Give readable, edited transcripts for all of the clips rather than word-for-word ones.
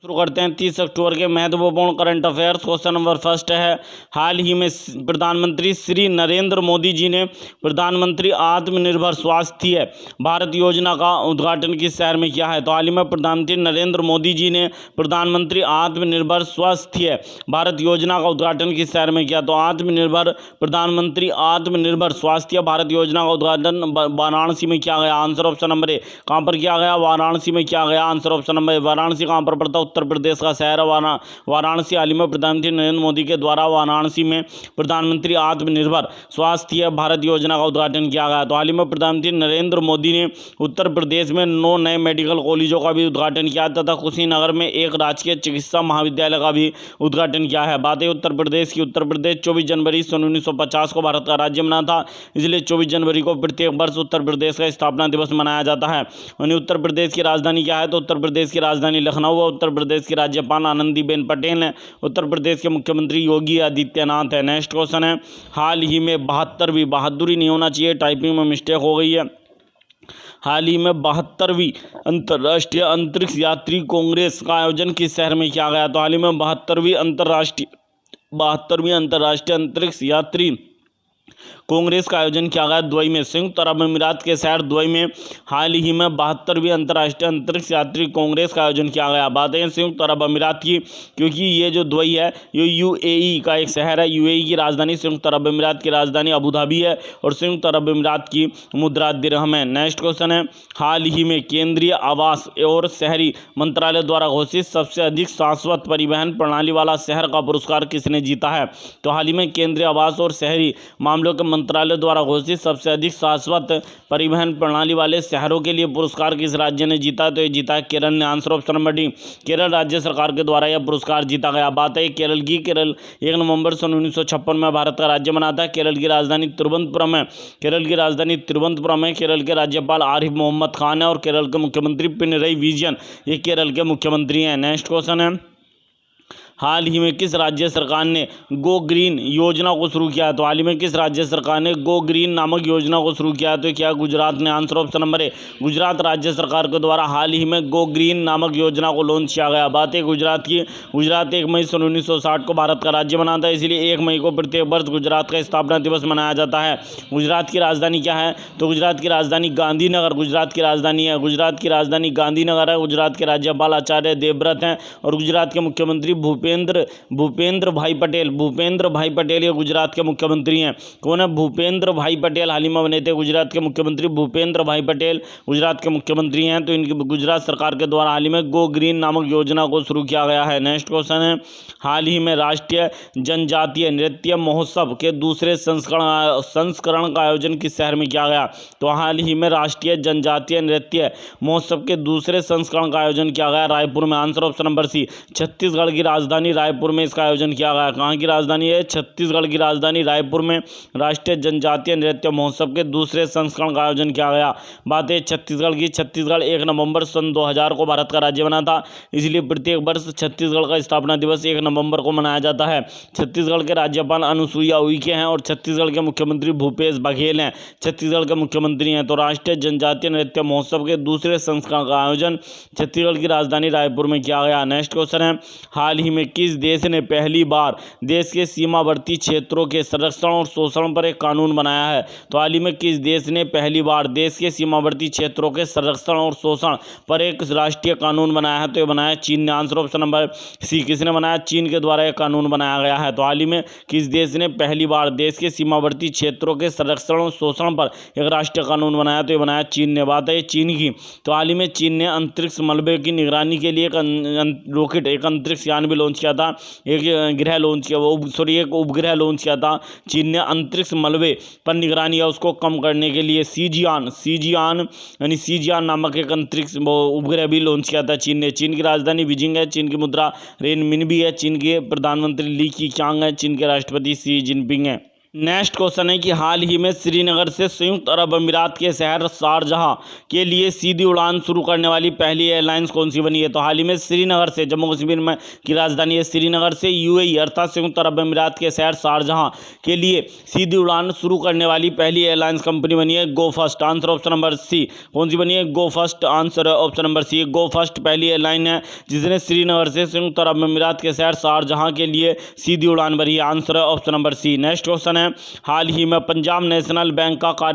शुरू करते हैं 30 अक्टूबर के महत्वपूर्ण current affairs. Question number first है, हाल ही में प्रधानमंत्री श्री नरेंद्र मोदी जी ने प्रधानमंत्री आत्मनिर्भर स्वास्थ्य भारत योजना का उद्घाटन किस शहर में किया है? तो हाल ही में प्रधानमंत्री नरेंद्र मोदी जी ने प्रधानमंत्री आत्मनिर्भर स्वास्थ्य भारत योजना का उद्घाटन किस शहर में किया? तो प्रधानमंत्री आत्मनिर्भर स्वास्थ्य भारत योजना का उद्घाटन वाराणसी में किया गया। आंसर ऑप्शन नंबर ए। कहाँ पर किया गया? वाराणसी में किया गया। आंसर ऑप्शन नंबर ए। वाराणसी कहाँ पर पड़ता है? उत्तर प्रदेश का शहर है वाराणसी। हाल ही में प्रधानमंत्री नरेंद्र मोदी के द्वारा वाराणसी में प्रधानमंत्री आत्मनिर्भर स्वास्थ्य भारत योजना का उद्घाटन किया गया। तो हाल ही में प्रधानमंत्री नरेंद्र मोदी ने उत्तर प्रदेश में 9 नए मेडिकल कॉलेजों का भी उद्घाटन किया तथा कुशीनगर में एक राजकीय चिकित्सा महाविद्यालय का भी उद्घाटन किया है। बात है उत्तर प्रदेश की। उत्तर प्रदेश 24 जनवरी 1950 को भारत का राज्य बना था, इसलिए 24 जनवरी को प्रत्येक वर्ष उत्तर प्रदेश का स्थापना दिवस मनाया जाता है। वहीं उत्तर प्रदेश की राजधानी क्या है? तो उत्तर प्रदेश की राजधानी लखनऊ है। उत्तर प्रदेश की राज्यपाल आनंदीबेन पटेल हैं। उत्तर प्रदेश के मुख्यमंत्री योगी आदित्यनाथ है। नेक्स्ट क्वेश्चन है, हाल ही में 72वीं, बहादुरी नहीं होना चाहिए, टाइपिंग में मिस्टेक हो गई है। हाल ही में 72वीं अंतर्राष्ट्रीय अंतरिक्ष यात्री कांग्रेस का आयोजन किस शहर में किया गया? तो हाल ही में 72वीं अंतर्राष्ट्रीय अंतरिक्ष यात्री कांग्रेस का आयोजन किया गया दुबई में, संयुक्त अरब अमीरात के शहर दुबई में। हाल ही में 72वीं अंतर्राष्ट्रीय अंतरिक्ष यात्री कांग्रेस का आयोजन किया गया। बात है संयुक्त अरब अमीरात की, क्योंकि ये जो दुबई है ये यूएई का एक शहर है। यूएई की राजधानी, संयुक्त अरब अमीरात की राजधानी अबू धाबी है और संयुक्त अरब अमीरात की मुद्रा दिरहम है। नेक्स्ट क्वेश्चन है, हाल ही में केंद्रीय आवास और शहरी मंत्रालय द्वारा घोषित सबसे अधिक शाश्वत परिवहन प्रणाली वाला शहर का पुरस्कार किसने जीता है? तो हाल ही में केंद्रीय आवास और शहरी मामलों के मंत्रालय द्वारा घोषित सबसे अधिक शाश्वत परिवहन प्रणाली वाले शहरों के लिए पुरस्कार किस राज्य ने जीता? तो ये जीता है केरल ने। Answer option number D, Kerala राज्य सरकार के द्वारा यह पुरस्कार जीता गया। बात है केरल की। केरल 1 नवंबर 1956 में भारत का राज्य बना था। केरल की राजधानी तिरुवनंतपुरम है। केरल के राज्यपाल आरिफ मोहम्मद खान है और केरल के मुख्यमंत्री पिनरई विजयन ये केरल के मुख्यमंत्री हैं। नेक्स्ट क्वेश्चन है, हाल ही में किस राज्य सरकार ने गो ग्रीन योजना को शुरू किया? तो हाल ही में किस राज्य सरकार ने गो ग्रीन नामक योजना को शुरू किया? तो क्या गुजरात ने। आंसर ऑप्शन नंबर ए, गुजरात राज्य सरकार के द्वारा हाल ही में गो ग्रीन नामक योजना को लॉन्च किया गया। बात है गुजरात की। गुजरात 1 मई 1960 को भारत का राज्य बना था, इसलिए 1 मई को प्रत्येक वर्ष गुजरात का स्थापना दिवस मनाया जाता है। गुजरात की राजधानी क्या है? तो गुजरात की राजधानी गांधीनगर गुजरात की राजधानी है। गुजरात की राजधानी गांधीनगर है। गुजरात के राज्यपाल आचार्य देवव्रत हैं और गुजरात के मुख्यमंत्री भूपेंद्र भाई पटेल ये गुजरात के मुख्यमंत्री हैं। कौन है? भूपेंद्र भाई पटेल हाल ही में बने थे गुजरात के मुख्यमंत्री। भूपेंद्र भाई पटेल गुजरात के मुख्यमंत्री हैं। तो इनकी गुजरात सरकार के द्वारा हाल ही में गो ग्रीन नामक योजना को शुरू किया गया है। नेक्स्ट क्वेश्चन है, हाल ही में राष्ट्रीय जनजातीय नृत्य महोत्सव के दूसरे संस्करण का आयोजन किस शहर में किया गया? तो हाल ही में राष्ट्रीय जनजातीय नृत्य महोत्सव के दूसरे संस्करण का आयोजन किया गया रायपुर में। Answer option number C, Chhattisgarh की राजधानी रायपुर में इसका आयोजन किया गया। कहाँ की राजधानी है? छत्तीसगढ़ की राजधानी रायपुर में राष्ट्रीय जनजातीय नृत्य महोत्सव के दूसरे संस्करण का आयोजन किया गया। बात है छत्तीसगढ़ की। छत्तीसगढ़ 1 नवंबर सन 2000 को भारत का राज्य बना था, इसलिए प्रत्येक वर्ष छत्तीसगढ़ का स्थापना दिवस 1 नवंबर को मनाया जाता है। छत्तीसगढ़ के राज्यपाल अनुसुईया उइके हैं और छत्तीसगढ़ के मुख्यमंत्री भूपेश बघेल हैं। छत्तीसगढ़ के मुख्यमंत्री हैं। तो राष्ट्रीय जनजातीय नृत्य महोत्सव के दूसरे संस्करण का आयोजन छत्तीसगढ़ की राजधानी रायपुर में किया गया। नेक्स्ट क्वेश्चन है, हाल ही में किस देश ने पहली बार देश के सीमावर्ती क्षेत्रों के संरक्षण और शोषण पर एक कानून बनाया है? तो हाल ही में किस देश ने पहली बार देश के सीमावर्ती क्षेत्रों के संरक्षण और शोषण पर एक राष्ट्रीय कानून बनाया है? तो ये बनाया चीन ने। आंसर ऑप्शन नंबर सी, किसने बनाया? चीन के द्वारा यह कानून बनाया गया है। तो हाल ही में किस देश ने पहली बार देश के सीमावर्ती क्षेत्रों के संरक्षण और शोषण पर एक राष्ट्रीय कानून बनाया? तो ये बनाया चीन ने। बात है चीन की। तो हाल ही में चीन ने अंतरिक्ष मलबे की निगरानी के लिए एक अंतरिक्ष यान भी लॉन्च किया था। एक उपग्रह लॉन्च किया था चीन ने अंतरिक्ष मलबे पर निगरानी या उसको कम करने के लिए। सीजियान नामक एक अंतरिक्ष उपग्रह भी लॉन्च किया था चीन ने। चीन की राजधानी बीजिंग है। चीन की मुद्रा रेनमिनबी है। चीन के प्रधानमंत्री ली कीचांग है। चीन के राष्ट्रपति शी जिनपिंग है। नेक्स्ट क्वेश्चन है कि हाल ही में श्रीनगर से संयुक्त अरब अमीरात के शहर शारजहां के लिए सीधी उड़ान शुरू करने वाली पहली एयरलाइंस कौन सी बनी है? तो हाल ही में श्रीनगर से, जम्मू कश्मीर में की राजधानी है श्रीनगर से, यूएई अर्थात संयुक्त अरब अमीरात के शहर शारजहां के लिए सीधी उड़ान शुरू करने वाली पहली एयरलाइंस कंपनी बनी है Go First. Answer option number C. कौन सी बनी है? Go First. Answer option number C. Go First पहली एयरलाइन है जिसने श्रीनगर से संयुक्त अरब अमीरात के शहर शारजहां के लिए सीधी उड़ान भरी है। Answer option number C. Next question है, हाल ही में पंजाब नेशनल बैंक का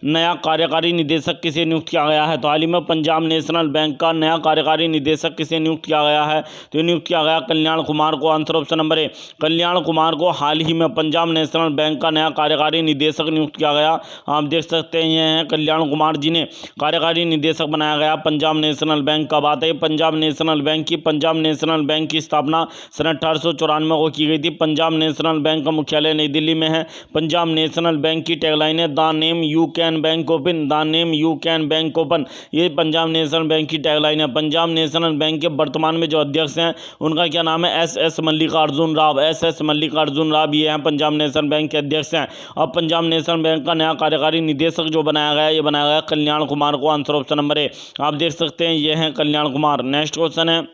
नया कार्यकारी निदेशक किसे नियुक्त किया गया है? तो हाल ही में पंजाब नेशनल बैंक का नया कार्यकारी निदेशक किसे नियुक्त किया गया है? तो नियुक्त किया गया कल्याण कुमार को। Answer option number A. Kalyan Kumar को हाल ही में पंजाब नेशनल बैंक का नया कार्यकारी निदेशक नियुक्त किया गया। आप देख सकते हैं, ये हैं कल्याण कुमार जिन्हें कार्यकारी निदेशक बनाया गया पंजाब नेशनल बैंक का। बात है पंजाब नेशनल बैंक की। पंजाब नेशनल बैंक की स्थापना सन 1894 को की गई थी। पंजाब नेशनल बैंक का मुख्यालय नई दिल्ली में है। पंजाब नेशनल बैंक की टैगलाइन है the name you can bank open, the name you can bank open. ये पंजाब नेशनल बैंक की टैगलाइन है। पंजाब नेशनल बैंक के वर्तमान में जो अध्यक्ष हैं उनका क्या नाम है? एस मल्लिकार्जुन राव। एस मल्लिकार्जुन राव ये हैं पंजाब नेशनल बैंक के अध्यक्ष हैं। अब पंजाब नेशनल बैंक का नया कार्यकारी निदेशक जो बनाया गया है, ये बनाया गया कल्याण कुमार को। आंसर ऑप्शन नंबर ए। आप देख सकते हैं, ये हैं कल्याण कुमार। नेक्स्ट क्वेश्चन है,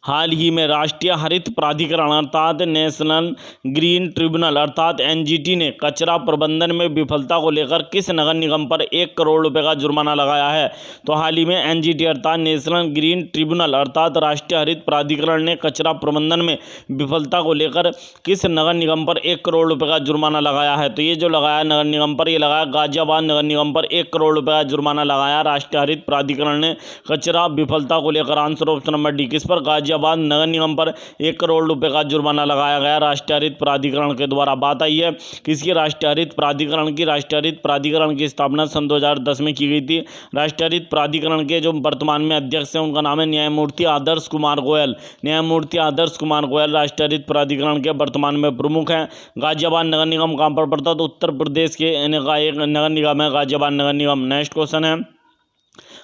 हाल ही में राष्ट्रीय हरित प्राधिकरण अर्थात नेशनल ग्रीन ट्रिब्यूनल अर्थात एनजीटी ने कचरा प्रबंधन में विफलता को लेकर किस नगर निगम पर 1 करोड़ रुपए का जुर्माना लगाया है? तो हाल ही में एनजीटी अर्थात नेशनल ग्रीन ट्रिब्यूनल अर्थात राष्ट्रीय हरित प्राधिकरण ने कचरा प्रबंधन में विफलता को लेकर किस नगर निगम पर 1 करोड़ रुपये का जुर्माना लगाया है? तो ये जो लगाया नगर निगम पर, ये लगाया गाजियाबाद नगर निगम पर 1 करोड़ रुपये का जुर्माना लगाया राष्ट्रीय हरित प्राधिकरण ने कचरा विफलता को लेकर। Answer option number D. किस पर? गाजियाबाद नगर निगम पर 1 करोड़ रुपए का जुर्माना लगाया गया राष्ट्रीय हरित प्राधिकरण के द्वारा। बात आई है किसकी? राष्ट्रीय हरित प्राधिकरण की। राष्ट्रीय हरित प्राधिकरण की स्थापना सन 2010 में की गई थी। राष्ट्रीय हरित प्राधिकरण के जो वर्तमान में अध्यक्ष हैं उनका नाम है न्यायमूर्ति आदर्श कुमार गोयल। न्यायमूर्ति आदर्श कुमार गोयल राष्ट्रीय हरित प्राधिकरण के वर्तमान में प्रमुख हैं। गाजियाबाद नगर निगम कहाँ पर पड़ता? तो उत्तर प्रदेश के एक नगर निगम है गाजियाबाद नगर निगम। नेक्स्ट क्वेश्चन है,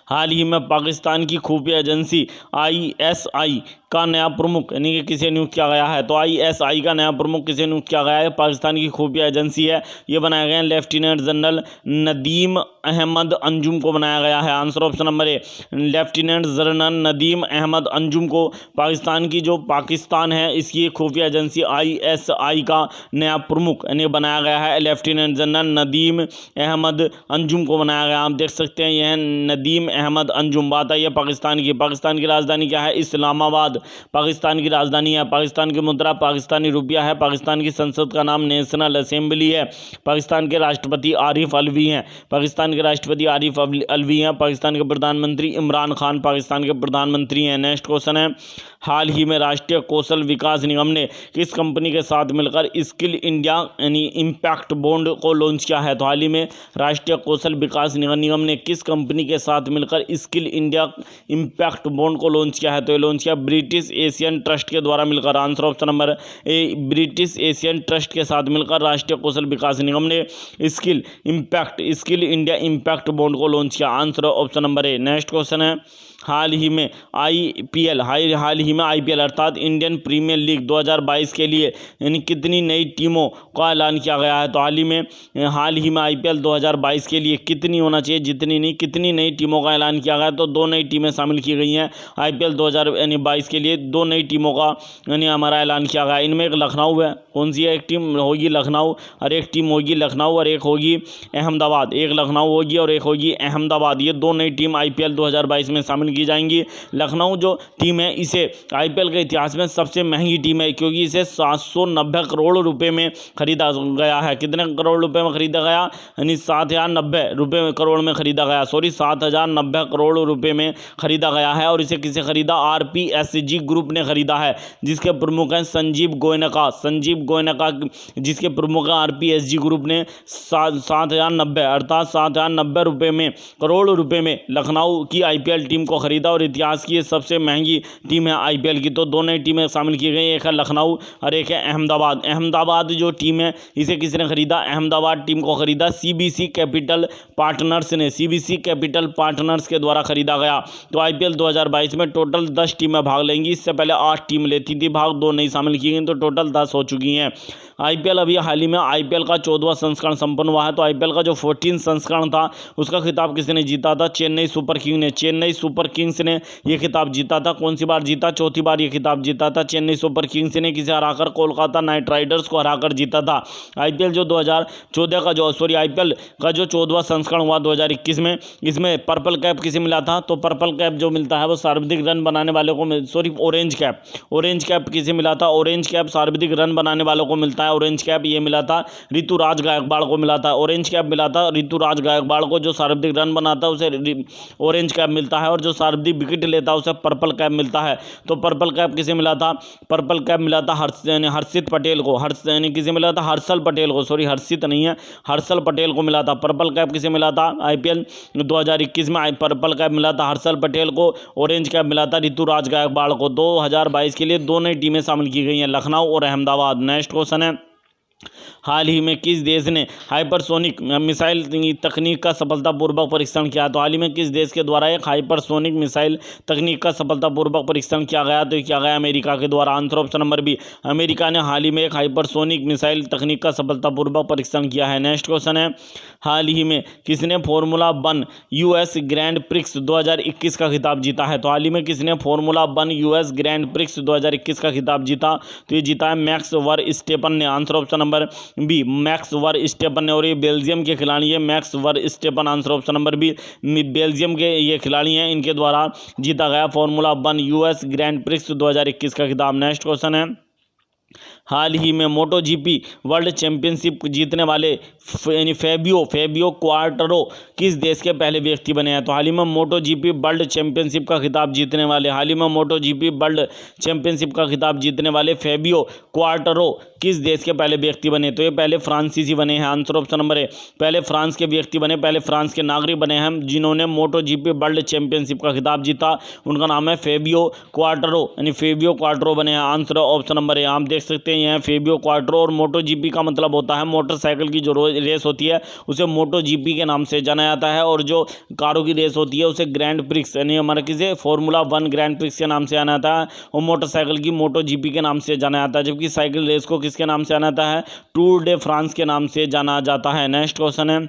हाल ही में पाकिस्तान की खुफिया एजेंसी ISI का नया प्रमुख यानी कि किसे नियुक्त किया गया है? तो ISI का नया प्रमुख किसे नियुक्त किया गया है? पाकिस्तान की खुफिया एजेंसी है, ये बनाया गया है लेफ्टिनेंट जनरल नदीम अहमद अंजुम को बनाया गया है। Answer option number A. Lieutenant general Nadeem Ahmed Anjum को पाकिस्तान की जो पाकिस्तान है इसकी खुफिया एजेंसी ISI का नया प्रमुख यानी बनाया गया है। लेफ्टिनेंट जनरल नदीम अहमद अंजुम को बनाया गया। आप देख सकते हैं, यह नदीम अहमद अंजुम। बात आई है पाकिस्तान की। पाकिस्तान की राजधानी क्या है? इस्लामाबाद पाकिस्तान की राजधानी है। पाकिस्तान की मुद्रा पाकिस्तानी रुपया है। पाकिस्तान की संसद का नाम नेशनल असेंबली है। पाकिस्तान के राष्ट्रपति आरिफ अलवी हैं। पाकिस्तान के राष्ट्रपति आरिफ अलवी हैं। पाकिस्तान के प्रधानमंत्री इमरान खान पाकिस्तान के प्रधानमंत्री हैं। नेक्स्ट क्वेश्चन है, हाल ही में राष्ट्रीय कौशल विकास निगम ने किस कंपनी के साथ मिलकर स्किल इंडिया यानी इम्पैक्ट बॉन्ड को लॉन्च किया है? तो हाल ही में राष्ट्रीय कौशल विकास निगम ने किस कंपनी के साथ मिलकर स्किल इंडिया इम्पैक्ट बॉन्ड को लॉन्च किया है? तो ये लॉन्च किया ब्रिटिश एशियन ट्रस्ट के द्वारा मिलकर। आंसर ऑप्शन नंबर ए। ब्रिटिश एशियन ट्रस्ट के साथ मिलकर राष्ट्रीय कौशल विकास निगम ने स्किल इंडिया इम्पैक्ट बॉन्ड को लॉन्च किया। आंसर ऑप्शन नंबर ए। नेक्स्ट क्वेश्चन है, हाल ही में IPL अर्थात इंडियन प्रीमियर लीग 2022 के लिए यानी कितनी नई टीमों का ऐलान किया गया है? तो हाल ही में IPL 2022 के लिए कितनी होना चाहिए, जितनी नहीं, कितनी नई टीमों का ऐलान किया गया है? तो 2 नई टीमें शामिल की गई हैं। IPL 2022 के लिए 2 नई टीमों का यानी हमारा ऐलान किया गया है। इनमें एक लखनऊ है। कौन सी है? एक टीम होगी लखनऊ और एक टीम होगी लखनऊ और एक होगी अहमदाबाद। एक लखनऊ होगी और एक होगी अहमदाबाद। ये 2 नई टीम IPL 2022 में शामिल की जाएंगी। लखनऊ जो टीम है इसे IPL के इतिहास में सबसे महंगी टीम है क्योंकि इसे 790 करोड़ रुपए में खरीदा गया है। कितने करोड़ रुपए में खरीदा गया? यानी 7,090 करोड़ में खरीदा गया। 7,090 करोड़ रुपए में खरीदा गया है। और इसे किसे खरीदा? RPSG ग्रुप ने खरीदा है, जिसके प्रमुख हैं संजीव गोयनका जिसके प्रमुख हैं RPSG ग्रुप ने 7,090 अर्थात 7,090 करोड़ रुपए में लखनऊ की IPL टीम को खरीदा और इतिहास की सबसे महंगी टीम है आईपीएल की, तो 2 नई टीमें शामिल की गई, एक है लखनऊ और एक है अहमदाबाद। अहमदाबाद जो टीम है इसे किसने खरीदा? अहमदाबाद टीम को खरीदा सीबीसी कैपिटल पार्टनर्स ने, सीबीसी कैपिटल पार्टनर्स के द्वारा खरीदा गया। तो आईपीएल 2022 में टोटल 10 टीमें भाग लेंगी। इससे पहले 8 टीम लेती थी भाग, 2 नई शामिल की गई, तो टोटल 10 हो चुकी हैं। आईपीएल अभी हाल ही में आईपीएल का 14वां संस्करण संपन्न हुआ है। तो आईपीएल का जो 14 संस्करण था उसका खिताब किसने जीता था? चेन्नई सुपर किंग ने। चेन्नई सुपर किंग्स ने यह खिताब जीता था। कौन सी बार जीता? चौथी बार यह खिताब जीता था। चेन्नई सुपर किंग्स ने किसे हराकर? कोलकाता नाइट राइडर्स को हराकर जीता था। आईपीएल जो 2014 का आईपीएल का जो 14वां संस्करण हुआ 2021 में, इसमें पर्पल कैप किसे मिला था? तो पर्पल कैप जो मिलता है वो सर्वाधिक रन बनाने वाले को ऑरेंज कैप किसे मिला था? ऑरेंज कैप सर्वाधिक रन बनाने वालों को मिलता है। ऑरेंज कैप ये मिला था ऋतुराज गायकवाड़ को मिला था। ऑरेंज कैप मिला था ऋतुराज गायकवाड़ को। जो सर्वाधिक रन बनाता है उसे ऑरेंज कैप मिलता है, और जो सर्वाधिक विकेट लेता है उसे पर्पल कैप मिलता है। तो पर्पल कैप किसे मिला था? पर्पल कैप मिला था हर्षित पटेल को। किसे मिला था? हर्षल पटेल को, सॉरी हर्षित नहीं है, हर्षल पटेल को मिला था। पर्पल कैप किसे मिला था? आईपीएल 2021 में पर्पल कैप मिला था हर्षल पटेल को। ऑरेंज कैप मिला था ऋतुराज गायकवाड़ को। 2022 के लिए 2 नई टीमें शामिल की गई हैं, लखनऊ और अहमदाबाद। नेक्स्ट क्वेश्चन है, हाल ही में किस देश ने हाइपरसोनिक मिसाइल तकनीक का सफलतापूर्वक परीक्षण किया? तो हाल ही में किस देश के द्वारा एक हाइपरसोनिक मिसाइल तकनीक का सफलतापूर्वक परीक्षण किया गया? तो किया गया अमेरिका के द्वारा। Answer option number B, America ने हाल ही में एक हाइपरसोनिक मिसाइल तकनीक का सफलतापूर्वक परीक्षण किया है। नेक्स्ट क्वेश्चन है, हाल ही में किसने फॉर्मूला 1 यूएस ग्रैंड प्रिक्स 2021 का खिताब जीता है? तो हाल ही में किसने फॉर्मूला 1 यूएस ग्रैंड प्रिक्स 2021 का खिताब जीता? तो ये जीता है मैक्स वर्स्टेपन ने। Answer option number B, Max Verstappen ने। और ये बेल्जियम के खिलाड़ी है Max Verstappen. Answer option number B, Belgium के ये खिलाड़ी हैं, इनके द्वारा जीता गया फॉर्मूला 1 यूएस ग्रैंड प्रिक्स 2021 का खिताब। नेक्स्ट क्वेश्चन है, हाल ही में मोटो जीपी वर्ल्ड चैंपियनशिप जीतने वाले फेबियो क्वार्टरो किस देश के पहले व्यक्ति बने हैं? तो हाल ही में मोटो जीपी वर्ल्ड चैंपियनशिप का खिताब जीतने वाले फेबियो क्वार्टरो किस देश के पहले व्यक्ति बने? तो ये पहले फ्रांसीसी बने हैं। आंसर ऑप्शन नंबर है, पहले फ्रांस के व्यक्ति बने, पहले फ्रांस के नागरिक बने हैं जिन्होंने मोटो जीपी वर्ल्ड चैंपियनशिप का खिताब जीता। उनका नाम है फेबियो क्वार्टरो बने हैं। आंसर ऑप्शन नंबर है, आप देख सकते हैं यह फेबियो क्वार्टरो। और मोटो जीपी का मतलब होता है मोटरसाइकिल की जो रेस होती है उसे मोटो जीपी के नाम से जाना जाता है, और जो कारों की रेस होती है उसे ग्रैंड प्रिक्स यानी हमारा किसे फॉर्मूला 1 ग्रैंड प्रिक्स के नाम से जाना जाता है, और मोटरसाइकिल की मोटो जीपी के नाम से जाना जाता है। जबकि साइकिल रेस को किसके नाम से जाना जाता है? टूर डे फ्रांस के नाम से जाना जाता है। नेक्स्ट क्वेश्चन है,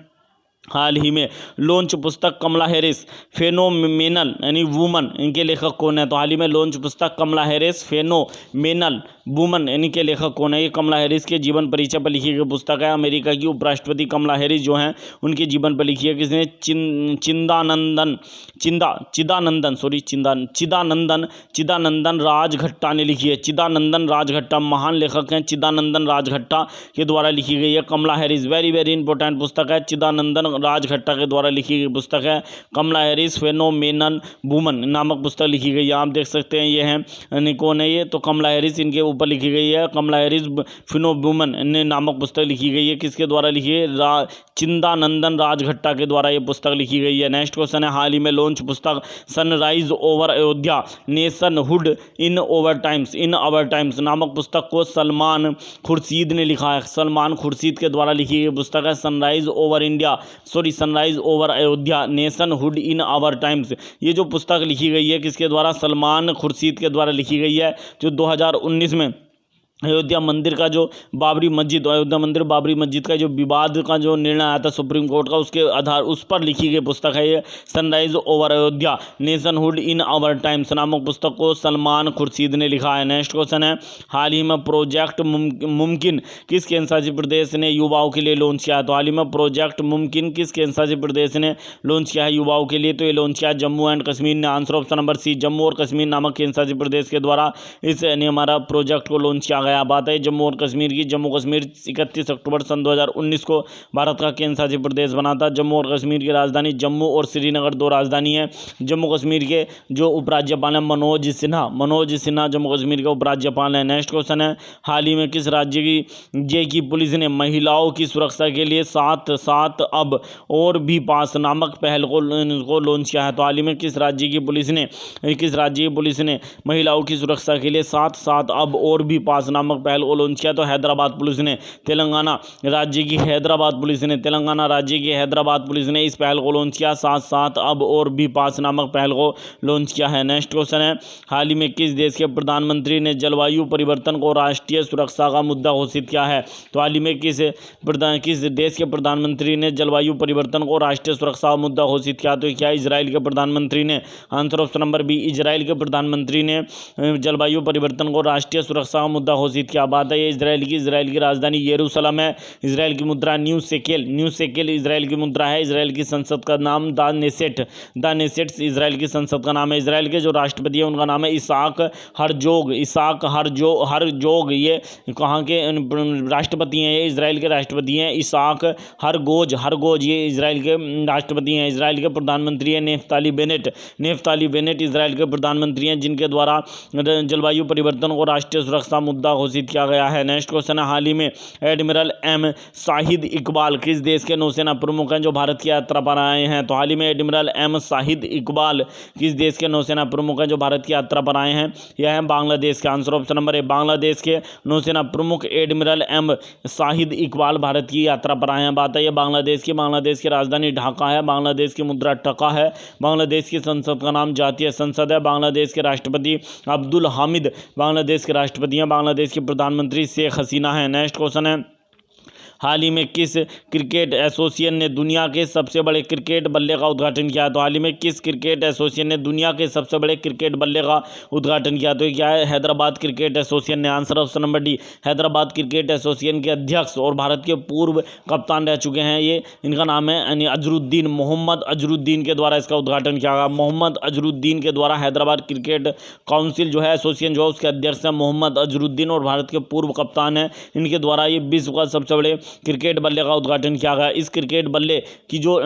हाल ही में लॉन्च पुस्तक कमला हैरिस फेनोमेनल यानी वुमन इनके लेखक कौन है? तो हाल ही में लॉन्च पुस्तक कमला हैरिस फेनोमेनल वुमन यानी के लेखक कौन है? ये कमला हैरिस के जीवन परिचय पर लिखी गई पुस्तक है। अमेरिका की उपराष्ट्रपति कमला हैरिस जो हैं उनके जीवन पर लिखी है। किसने? चिदानंदन राजघट्टा ने लिखी है। चिदानंदन राजघट्टा महान लेखक हैं, चिदानंदन राजघट्टा के द्वारा लिखी गई है कमला हैरिस। वेरी वेरी इंपॉर्टेंट पुस्तक है, चिदानंदन राजघट्टा के द्वारा लिखी गई पुस्तक है कमला हैरिस फेनोमेनल वुमन नामक पुस्तक लिखी गई है। आप देख सकते हैं ये हैं कौन है ये? तो कमला हैरिस इनके ऊपर लिखी गई है। कमला हैरिस फेनोमेनल ने नामक पुस्तक लिखी गई है। किसके द्वारा लिखी है? चिदानंदन राजघट्टा के द्वारा ये पुस्तक लिखी गई है। नेक्स्ट क्वेश्चन है, हाल ही में लॉन्च पुस्तक Sunrise Over Ayodhya Nationhood in Our Times नामक पुस्तक को सलमान खुर्शीद ने लिखा है। सलमान खुर्शीद के द्वारा लिखी गई पुस्तक है Sunrise Over Ayodhya Nationhood in Our Times. ये जो पुस्तक लिखी गई है किसके द्वारा? सलमान खुर्शीद के द्वारा लिखी गई है, जो 2019 में अयोध्या मंदिर बाबरी मस्जिद का जो विवाद का जो निर्णय आया था सुप्रीम कोर्ट का, उसके आधार उस पर लिखी गई पुस्तक है ये Sunrise Over Ayodhya Nationhood in Our Times नामक पुस्तक को सलमान खुर्शीद ने लिखा है। नेक्स्ट क्वेश्चन है, हाल ही में प्रोजेक्ट मुमकिन किस केंद्रशासित प्रदेश ने युवाओं के लिए लॉन्च किया है? तो हाल ही में प्रोजेक्ट मुमकिन किस केंद्रशासित प्रदेश ने लॉन्च किया है युवाओं के लिए? तो ये लॉन्च किया जम्मू एंड कश्मीर ने। Answer option number C, Jammu और कश्मीर नामक केंद्रशासित प्रदेश के द्वारा इस हमारा प्रोजेक्ट को लॉन्च किया गया गया। बात है जम्मू और कश्मीर की। जम्मू कश्मीर 31 अक्टूबर सन 2019 को भारत का केंद्र शासित प्रदेश बना था। जम्मू और कश्मीर की राजधानी जम्मू और श्रीनगर 2 राजधानी है। जम्मू कश्मीर के जो उपराज्यपाल हैं मनोज सिन्हा जम्मू कश्मीर के उपराज्यपाल हैं। नेक्स्ट क्वेश्चन है, हाल ही में किस राज्य की पुलिस ने महिलाओं की सुरक्षा के लिए साथ साथ अब और भी पास नामक पहल को लॉन्च किया है? तो हाल ही में किस राज्य की पुलिस ने महिलाओं की सुरक्षा के लिए साथ साथ अब और भी पास नामक पहल को लॉन्च किया? तो हैदराबाद पुलिस ने। तेलंगाना राज्य की हैदराबाद पुलिस ने इस पहल को लॉन्च किया, साथ साथ अब और भी पास नामक पहल को लॉन्च किया है। नेक्स्ट क्वेश्चन है, हाल ही में किस देश के प्रधानमंत्री ने जलवायु परिवर्तन को राष्ट्रीय सुरक्षा का मुद्दा घोषित किया है? तो हाल ही में किस देश के प्रधानमंत्री ने जलवायु परिवर्तन को राष्ट्रीय सुरक्षा का मुद्दा घोषित किया? तो क्या इजराइल के प्रधानमंत्री ने? Answer option number B, Israel के प्रधानमंत्री ने जलवायु परिवर्तन को राष्ट्रीय सुरक्षा का मुद्दा घोषित किया। बात है इजराइल की राजधानी यरूशलेम है। इजराइल की मुद्रा न्यू शेकेल इजराइल की मुद्रा है। इजराइल की संसद का नाम द नेसेट इजराइल की संसद का नाम है। इजराइल के जो राष्ट्रपति है उनका नाम है इसाक हरजोग। ये कहाँ के राष्ट्रपति हैं? ये इजराइल के राष्ट्रपति हैं इसाक हरगोज। ये इजराइल के राष्ट्रपति हैं। इजराइल के प्रधानमंत्री हैं नेफ्ताली बेनेट इजराइल के प्रधानमंत्री हैं, जिनके द्वारा जलवायु परिवर्तन को राष्ट्रीय सुरक्षा मुद्दा घोषित किया गया है। नेक्स्ट क्वेश्चन है, हाल ही में एडमिरल एम शाहिद इकबाल किस देश के नौसेना प्रमुख हैं जो भारत की यात्रा पर आए हैं? तो हाल ही में एडमिरल एम शाहिद इकबाल किस देश के नौसेना प्रमुख हैं जो भारत की यात्रा पर आए हैं? यह है बांग्लादेश का। आंसर ऑप्शन नंबर ए, बांग्लादेश के नौसेना प्रमुख एडमिरल एम शाहिद इकबाल भारत की यात्रा पर आए हैं। बात है बांग्लादेश की राजधानी ढाका है। बांग्लादेश की मुद्रा टका है। बांग्लादेश की संसद का नाम जातीय संसद है। बांग्लादेश के राष्ट्रपति अब्दुल हामिद बांग्लादेश के राष्ट्रपति हैं। बांग्लादेश के प्रधानमंत्री शेख हसीना है। नेक्स्ट क्वेश्चन है, हाल ही में किस क्रिकेट एसोसिएशन ने दुनिया के सबसे बड़े क्रिकेट बल्ले का उद्घाटन किया? तो हाल ही में किस क्रिकेट एसोसिएशन ने दुनिया के सबसे बड़े क्रिकेट बल्ले का उद्घाटन किया? तो क्या है? हैदराबाद क्रिकेट एसोसिएशन ने। Answer option number D, Hyderabad cricket association के अध्यक्ष और भारत के पूर्व कप्तान रह चुके हैं ये, इनका नाम है अजरुद्दीन, मोहम्मद अजरुद्दीन के द्वारा इसका उद्घाटन किया गया। मोहम्मद अजरुद्दीन के द्वारा हैदराबाद क्रिकेट काउंसिल जो है एसोसिएशन जो है उसके अध्यक्ष हैं मोहम्मद अजरुद्दीन और भारत के पूर्व कप्तान हैं। इनके द्वारा ये विश्व का सबसे बड़े क्रिकेट बल्ले का उद्घाटन किया गया। इस क्रिकेट बल्ले की जो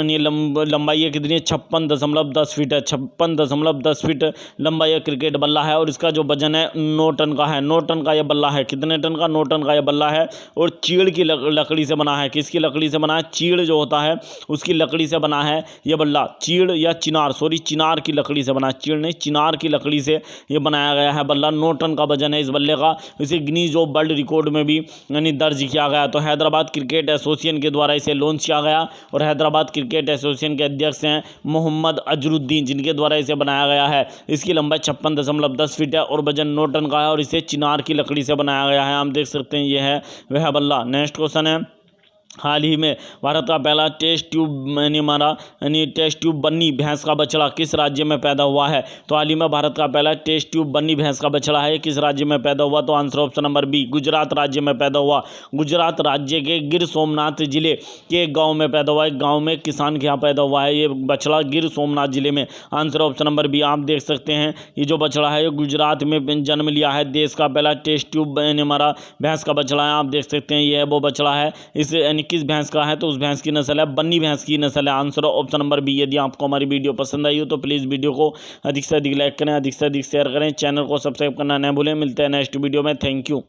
लंबाई है कितनी है? 56.10 फीट है। 56.10 फीट लंबा यह क्रिकेट बल्ला है और इसका जो वजन है 9 टन का है। 9 टन का यह बल्ला है। कितने टन का? 9 टन का यह बल्ला है और चीड़ की लकड़ी से बना है। किसकी लकड़ी से बना है? चीड़ जो होता है उसकी लकड़ी से बना है यह बल्ला। चीड़ या चिनार की लकड़ी से बना है। चीड़ नहीं, चिनार की लकड़ी से यह बनाया गया है बल्ला। 9 टन का वजन है इस बल्ले का। इसे गिनीज वर्ल्ड रिकॉर्ड में भी दर्ज किया गया। तो हैदराबाद क्रिकेट एसोसिएशन के द्वारा इसे लॉन्च किया गया और हैदराबाद क्रिकेट एसोसिएशन के अध्यक्ष हैं मोहम्मद अजरुद्दीन, जिनके द्वारा इसे बनाया गया है। इसकी लंबाई 56.10 फीट है और वजन 9 टन का है और इसे चिनार की लकड़ी से बनाया गया है। आप देख सकते हैं यह है वह बल्ला। नेक्स्ट क्वेश्चन है, हाल ही में भारत का पहला टेस्ट ट्यूब बन्नी भैंस का बछड़ा किस राज्य में पैदा हुआ है? तो हाल ही में भारत का पहला टेस्ट ट्यूब बन्नी भैंस का बछड़ा है किस राज्य में पैदा हुआ? तो answer option number B, Gujarat राज्य में पैदा हुआ। गुजरात राज्य के गिर सोमनाथ जिले के गांव में पैदा हुआ है। गांव में किसान के यहाँ पैदा हुआ है ये बछड़ा गिर सोमनाथ जिले में। Answer option number B. आप देख सकते हैं ये जो बछड़ा है ये गुजरात में जन्म लिया है। देश का पहला टेस्ट ट्यूब भैंस का बछड़ा है। आप देख सकते हैं ये वो बछड़ा है। इस किस भैंस का है? तो उस भैंस की नस्ल है बन्नी भैंस की नस्ल है। Answer option number B. यदि आपको हमारी वीडियो पसंद आई हो तो प्लीज़ वीडियो को अधिक से अधिक लाइक करें, अधिक से अधिक शेयर करें, चैनल को सब्सक्राइब करना न भूलें। मिलते हैं नेक्स्ट वीडियो में। Thank you.